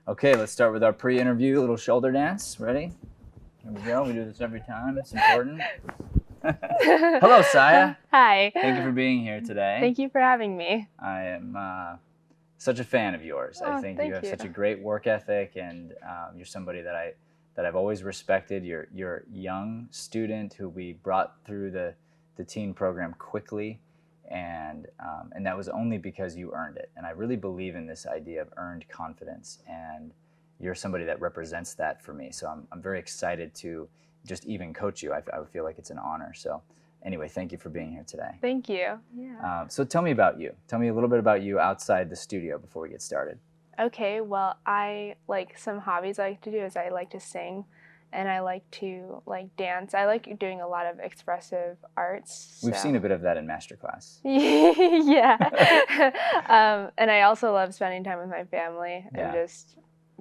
Okay, let's start with our pre-interview little shoulder dance. Ready? Here we go. We do this every time. It's important. Hello, Saya. Hi. Thank you for being here today. Thank you for having me. I am such a fan of yours. I think you have such a great work ethic, and you're somebody that I've always respected. You're a young student who we brought through the teen program quickly, and that was only because you earned it. And I really believe in this idea of earned confidence, and you're somebody that represents that for me. So I'm very excited to just even coach you. I would feel like it's an honor. So anyway, thank you for being here today. Thank you. Yeah. So tell me about you. Tell me a little bit about you outside the studio before we get started. Okay, well, some hobbies I like to do is I like to sing, and I like to dance. I like doing a lot of expressive arts. We've seen a bit of that in masterclass. Yeah. And I also love spending time with my family and just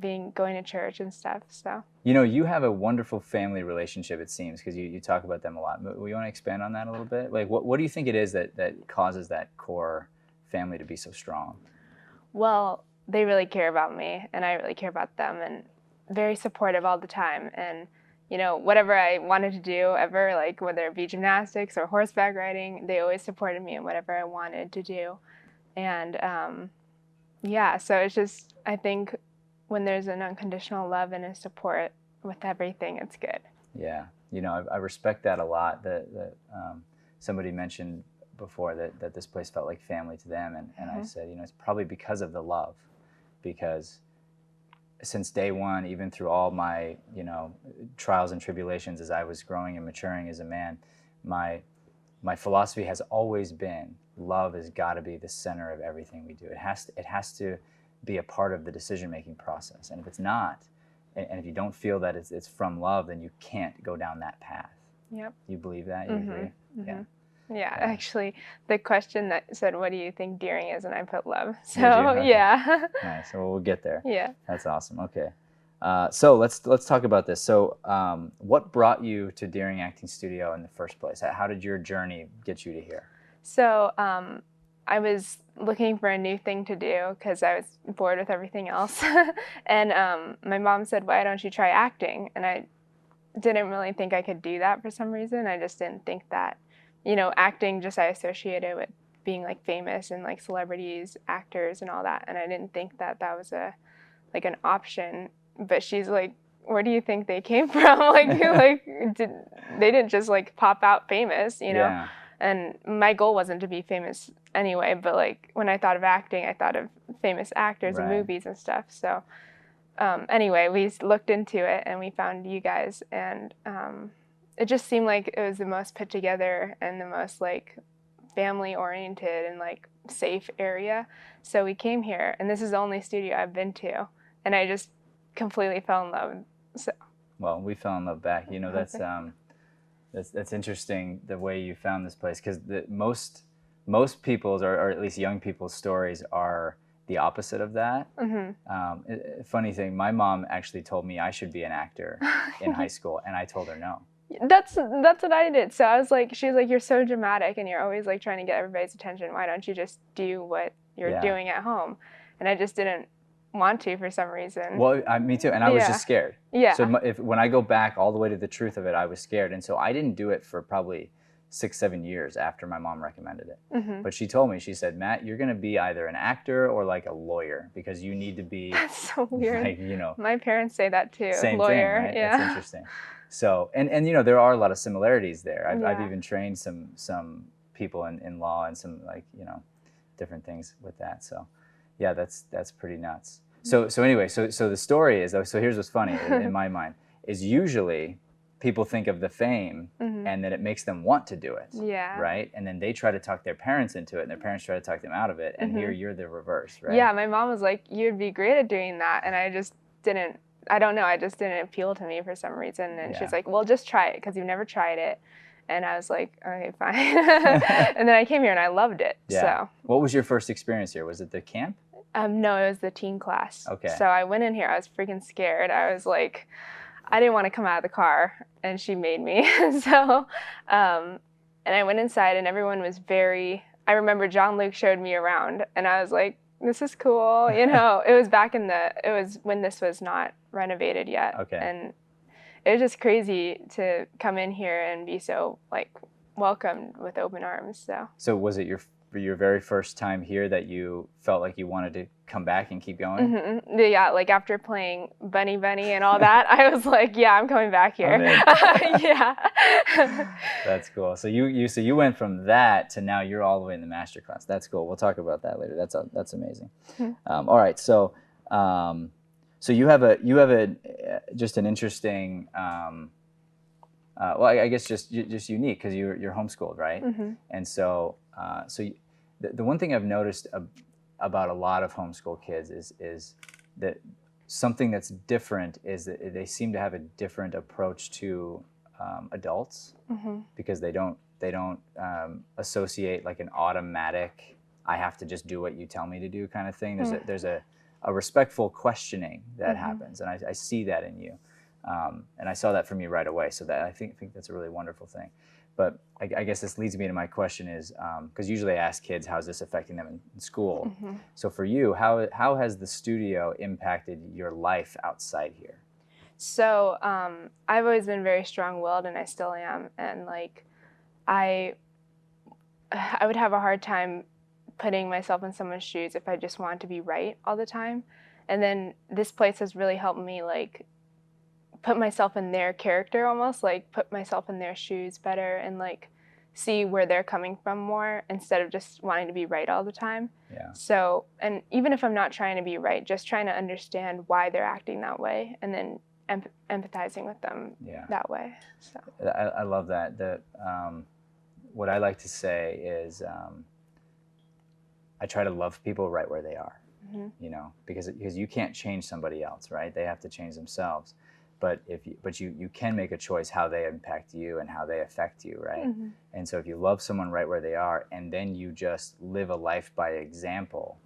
going to church and stuff. So you have a wonderful family relationship, it seems, because you talk about them a lot. But you want to expand on that a little bit? Like, what do you think it is that causes that core family to be so strong? Well, they really care about me, and I really care about them, and very supportive all the time. And whatever I wanted to do ever, like whether it be gymnastics or horseback riding, they always supported me in whatever I wanted to do. And so it's just, I think when there's an unconditional love and a support with everything, it's good. Yeah, I respect that a lot. That somebody mentioned before that this place felt like family to them, and I said, it's probably because of the love, because since day one, even through all my trials and tribulations as I was growing and maturing as a man, my philosophy has always been love has got to be the center of everything we do. It has to be a part of the decision-making process. And if it's not, and if you don't feel that it's from love, then you can't go down that path. Yep. You believe that? You agree? Mm-hmm. Yeah, actually, the question that said, what do you think deering is? And I put love. So, okay. Yeah. Nice. Well, we'll get there. Yeah. That's awesome. Okay. So let's talk about this. So what brought you to Deering Acting Studio in the first place? How did your journey get you to here? So I was looking for a new thing to do because I was bored with everything else. And my mom said, why don't you try acting? And I didn't really think I could do that for some reason. I just didn't think that, acting I associated with being famous and celebrities, actors and all that. And I didn't think that was an option. But she's like, where do you think they came from? They didn't just pop out famous, Yeah. And my goal wasn't to be famous anyway, but when I thought of acting, I thought of famous actors and movies and stuff. So anyway, we looked into it and we found you guys, and it just seemed like it was the most put together and the most family oriented and safe area. So we came here, and this is the only studio I've been to, and I just completely fell in love. So. Well, we fell in love back. That's interesting the way you found this place, because most people's or at least young people's stories are the opposite of that. Mm-hmm. Funny thing, my mom actually told me I should be an actor in high school, and I told her no. That's what I did. So I was she was like, you're so dramatic and you're always trying to get everybody's attention. Why don't you just do what you're doing at home? And I just didn't want to for some reason. Well, me too. And I was just scared. Yeah. So when I go back all the way to the truth of it, I was scared. And so I didn't do it for probably 6-7 years after my mom recommended it. Mm-hmm. But she told me, she said, Matt, you're going to be either an actor or a lawyer, because you need to be. That's so weird. My parents say that too. Same lawyer. Thing, right? Yeah. That's interesting. So, and there are a lot of similarities there. I've even trained some people in law and some different things with that. So yeah, that's pretty nuts. So anyway, so the story is, so here's what's funny in my mind, is usually people think of the fame and then it makes them want to do it. Yeah. Right? And then they try to talk their parents into it, and their parents try to talk them out of it. And here you're the reverse, right? Yeah, my mom was like, you'd be great at doing that. And I just didn't, I don't know, it just didn't appeal to me for some reason. And she's like, well, just try it because you've never tried it. And I was like, okay, fine. And then I came here and I loved it. Yeah. So. What was your first experience here? Was it the camp? No, it was the teen class. Okay. So I went in here, I was freaking scared. I was like, I didn't want to come out of the car, and she made me. So, and I went inside and everyone was I remember John Luke showed me around and I was like, this is cool. You know, it was when this was not renovated yet. Okay. And it was just crazy to come in here and be so like welcomed with open arms. So was it your very first time here that you felt like you wanted to come back and keep going? Mm-hmm. Yeah, like after playing Bunny and all that, I was like, yeah, I'm coming back here. Yeah. That's cool. So you went from that to now you're all the way in the master class. That's cool. We'll talk about that later. That's amazing. Mm-hmm. All right. So so you have a just an interesting well, I guess just unique because you're homeschooled, right? Mm-hmm. And so the one thing I've noticed about a lot of homeschool kids is that something that's different is that they seem to have a different approach to adults, mm-hmm. because they don't associate like an automatic I have to just do what you tell me to do kind of thing. There's a respectful questioning that mm-hmm. happens, and I see that in you. And I saw that from you right away, so that I think that's a really wonderful thing. But I guess this leads me to my question is, because usually I ask kids, how's this affecting them in school? Mm-hmm. So for you, how has the studio impacted your life outside here? So I've always been very strong-willed, and I still am. And like, I would have a hard time putting myself in someone's shoes if I just wanted to be right all the time. And then this place has really helped me like put myself in their character, almost like put myself in their shoes better and like see where they're coming from more instead of just wanting to be right all the time. Yeah. So, and even if I'm not trying to be right, just trying to understand why they're acting that way and then empathizing with them that way. So I love that. What I like to say is I try to love people right where they are, mm-hmm. you know, because you can't change somebody else, right? They have to change themselves. But you can make a choice how they impact you and how they affect you, right? Mm-hmm. And so if you love someone right where they are, and then you just live a life by example,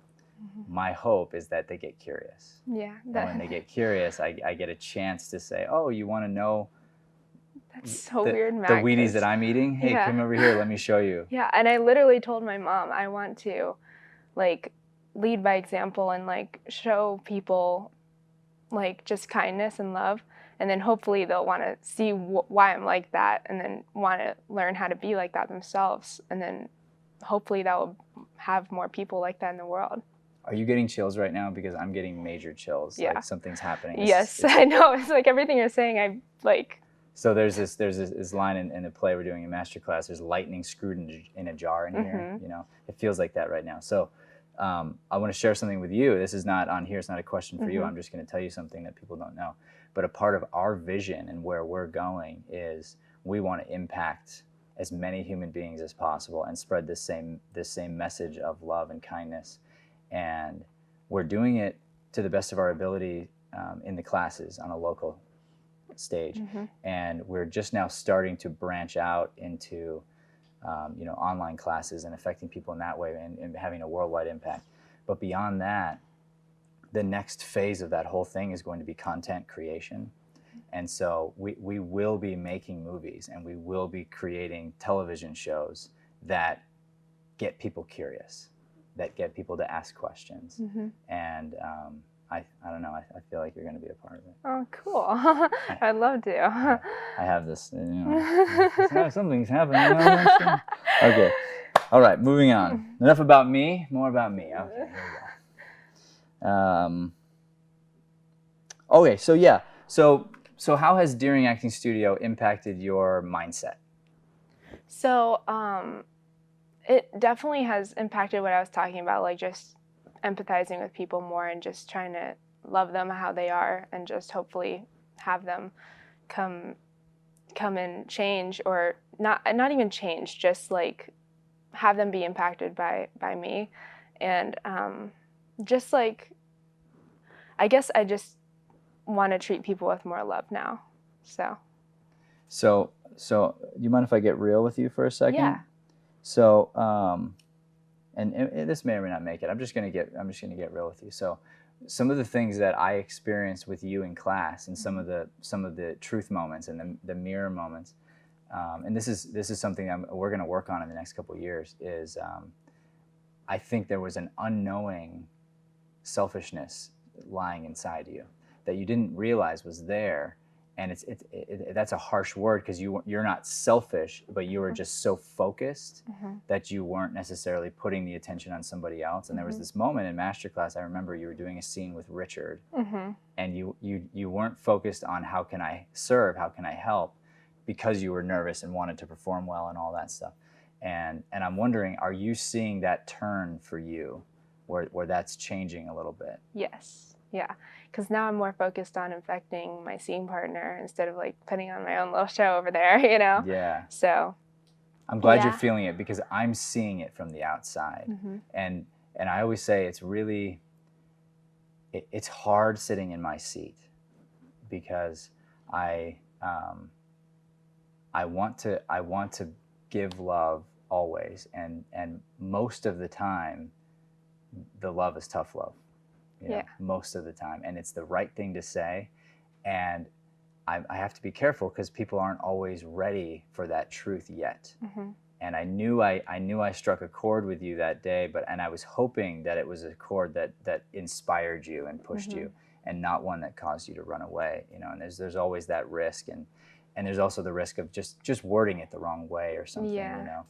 mm-hmm. my hope is that they get curious. Yeah. And when they get curious, I get a chance to say, oh, you want to know that's so weird, Matt, the Wheaties that I'm eating? Hey, come over here, let me show you. Yeah, and I literally told my mom I want to like lead by example and like show people like just kindness and love. And then hopefully they'll want to see why I'm like that and then want to learn how to be like that themselves. And then hopefully that will have more people like that in the world. Are you getting chills right now? Because I'm getting major chills. Yeah. Like something's happening. Yes, I know. It's like everything you're saying, I like. So there's this line in a play we're doing in masterclass. There's lightning screwed in a jar in here. Mm-hmm. You know, it feels like that right now. So I want to share something with you. This is not on here. It's not a question for mm-hmm. you. I'm just going to tell you something that people don't know. But a part of our vision and where we're going is we want to impact as many human beings as possible and spread this same message of love and kindness. And we're doing it to the best of our ability in the classes on a local stage. Mm-hmm. And we're just now starting to branch out into online classes and affecting people in that way and having a worldwide impact. But beyond that, the next phase of that whole thing is going to be content creation. And so we will be making movies and we will be creating television shows that get people curious, that get people to ask questions. Mm-hmm. And I don't know, I feel like you're going to be a part of it. Oh, cool. I'd love to. I have this, something's happening. Okay. All right, moving on. Enough about me, more about me. Okay, here we go. Okay, so how has Deering Acting Studio impacted your mindset? So it definitely has impacted what I was talking about, like just empathizing with people more and just trying to love them how they are and just hopefully have them come and change, or not even change, just like have them be impacted by me. And just like, I guess I just want to treat people with more love now. So do you mind if I get real with you for a second? Yeah. So and this may or may not make it. I'm just gonna get real with you. So some of the things that I experienced with you in class and some of the truth moments and the mirror moments, and this is something we're gonna work on in the next couple of years, is I think there was an unknowing selfishness lying inside you that you didn't realize was there. And that's a harsh word, because you're not selfish, but you were just so focused that you weren't necessarily putting the attention on somebody else. And there was this moment in masterclass, I remember you were doing a scene with Richard, and you weren't focused on how can I serve, how can I help, because you were nervous and wanted to perform well and all that stuff. And I'm wondering, are you seeing that turn for you, where that's changing a little bit? Yes. Yeah, because now I'm more focused on affecting my scene partner instead of like putting on my own little show over there, you know? Yeah. So I'm glad you're feeling it, because I'm seeing it from the outside. And I always say it's really, it's hard sitting in my seat, because I want to give love always, and most of the time the love is tough love. You know, most of the time, and it's the right thing to say, and I have to be careful, because people aren't always ready for that truth yet. And I knew I struck a chord with you that day, and I was hoping that it was a chord that inspired you and pushed you, and not one that caused you to run away. You know, and there's always that risk, and there's also the risk of just wording it the wrong way or something. You know,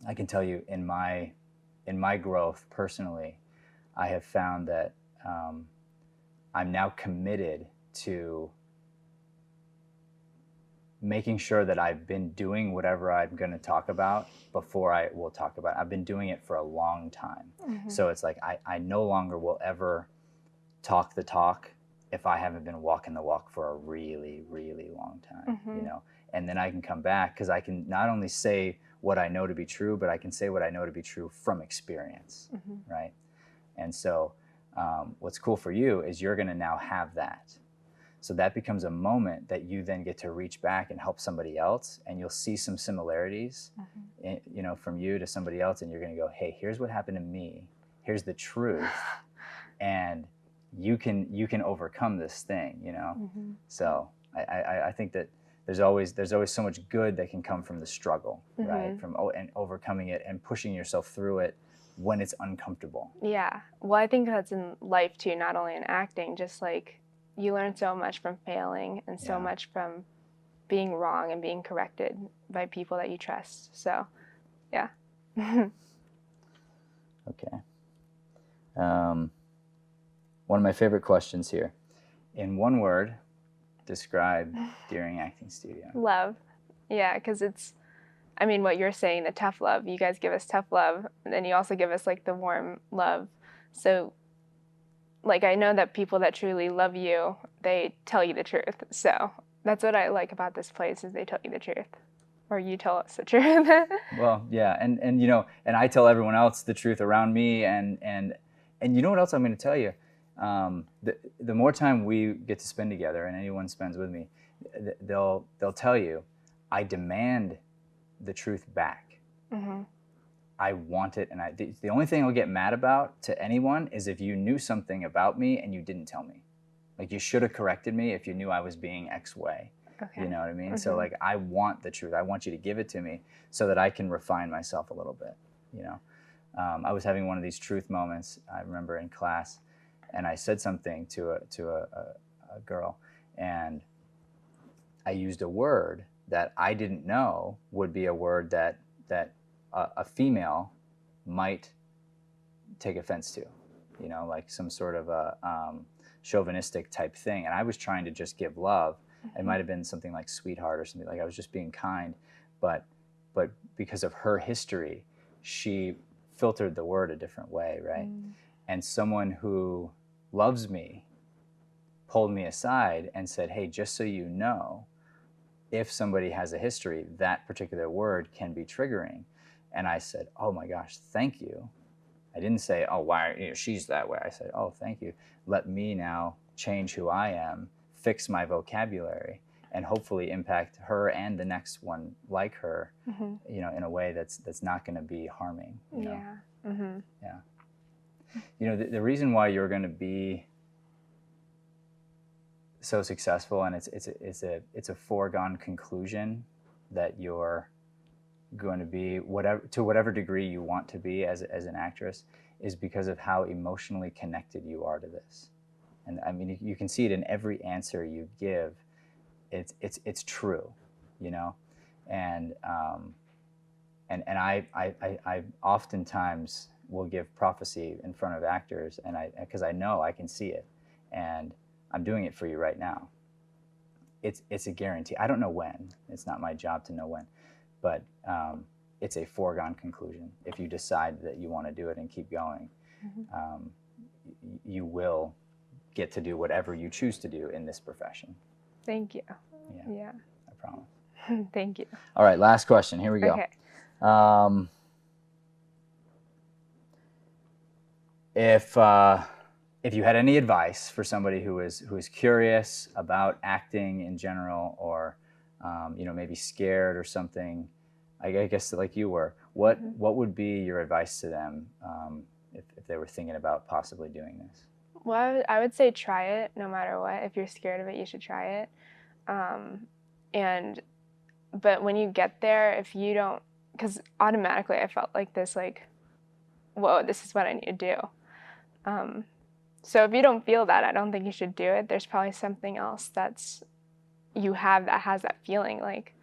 I can tell you, in my growth personally, I have found that I'm now committed to making sure that I've been doing whatever I'm going to talk about before I will talk about it. I've been doing it for a long time. So it's like I no longer will ever talk the talk if I haven't been walking the walk for a really, really long time, you know, and then I can come back, because I can not only say what I know to be true, but I can say what I know to be true from experience, right? And so what's cool for you is you're going to now have that. So that becomes a moment that you then get to reach back and help somebody else, and you'll see some similarities, you know, from you to somebody else, and you're going to go, hey, here's what happened to me. Here's the truth. And you can overcome this thing, you know? So I think that there's always so much good that can come from the struggle, right? And overcoming it and pushing yourself through it when it's uncomfortable. Yeah. Well, I think that's in life too, not only in acting, just like you learn so much from failing, and so much from being wrong and being corrected by people that you trust. So, yeah. Okay. One of my favorite questions here. In one word, describe Deering Acting Studio. Love. Yeah, because it's, I mean, what you're saying, the tough love. You guys give us tough love, and then you also give us like the warm love. So, like, I know that people that truly love you, they tell you the truth. So that's what I like about this place, is they tell you the truth, or you tell us the truth. Well, yeah, and you know, and I tell everyone else the truth around me, and you know what else I'm going to tell you? The more time we get to spend together, and anyone spends with me, they'll tell you, I demand the truth back. I want it, and the only thing I'll get mad about to anyone is if you knew something about me and you didn't tell me. Like, you should have corrected me if you knew I was being X way. Okay. You know what I mean? So like, I want the truth. I want you to give it to me so that I can refine myself a little bit. You know, I was having one of these truth moments, I remember, in class, and I said something to a girl, and I used a word that I didn't know would be a word that a female might take offense to, you know, like some sort of a chauvinistic type thing. And I was trying to just give love. It might have been something like sweetheart or something, like I was just being kind, but because of her history, she filtered the word a different way, right? And someone who loves me pulled me aside and said, hey, just so you know, if somebody has a history, that particular word can be triggering. And I said, oh my gosh, thank you. I didn't say, oh, why, you know, she's that way. I said, oh, thank you. Let me now change who I am, fix my vocabulary, and hopefully impact her and the next one like her, you know, in a way that's not going to be harming. You know? Yeah. You know, the reason why you're going to be so successful, and it's a foregone conclusion that you're going to be whatever degree you want to be as an actress is because of how emotionally connected you are to this. And I mean, you can see it in every answer you give. It's true, you know, and I oftentimes will give prophecy in front of actors, and because I know I can see it, and I'm doing it for you right now. It's a guarantee. I don't know when. It's not my job to know when, but it's a foregone conclusion. If you decide that you want to do it and keep going, you will get to do whatever you choose to do in this profession. Thank you. Yeah. I promise. Thank you. All right, last question. Here we go. Okay. If you had any advice for somebody who is curious about acting in general, or maybe scared or something, I guess like you were, what would be your advice to them if they were thinking about possibly doing this? Well, I would say try it no matter what. If you're scared of it, you should try it. But when you get there, if you don't, because automatically I felt like this, like, whoa, this is what I need to do. So if you don't feel that, I don't think you should do it. There's probably something else you have that has that feeling, like,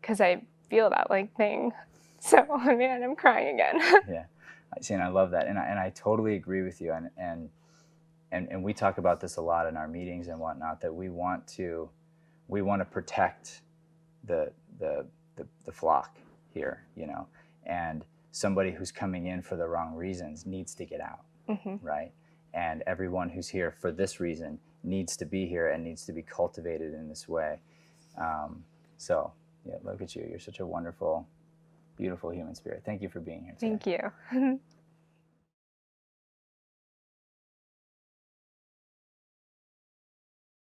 because I feel that like thing. So, man, I'm crying again. Yeah, see, and I love that, and I totally agree with you, and we talk about this a lot in our meetings and whatnot, that we want to protect the flock here, you know, and somebody who's coming in for the wrong reasons needs to get out, right? And everyone who's here for this reason needs to be here and needs to be cultivated in this way. So, yeah, look at you. You're such a wonderful, beautiful human spirit. Thank you for being here today. Thank you.